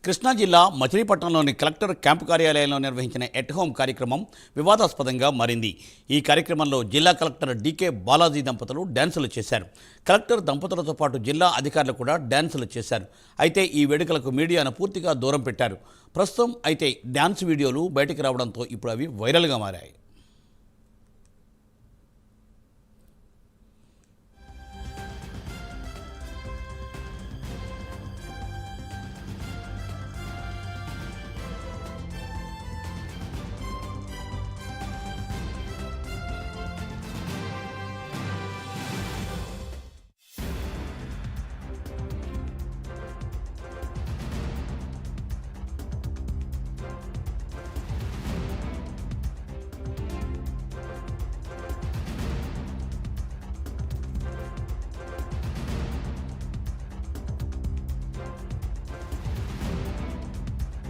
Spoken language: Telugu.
కృష్ణా జిల్లా మచిలీపట్నంలోని కలెక్టర్ క్యాంపు కార్యాలయంలో నిర్వహించిన ఎట్ హోమ్ కార్యక్రమం వివాదాస్పదంగా మారింది. ఈ కార్యక్రమంలో జిల్లా కలెక్టర్ డీకే బాలాజీ దంపతులు డ్యాన్సులు చేశారు. కలెక్టర్ దంపతులతో పాటు జిల్లా అధికారులు కూడా డ్యాన్సులు చేశారు. అయితే ఈ వేడుకలకు మీడియాను పూర్తిగా దూరం పెట్టారు. ప్రస్తుతం అయితే డ్యాన్స్ వీడియోలు బయటికి రావడంతో ఇప్పుడు అవి వైరల్గా మారాయి.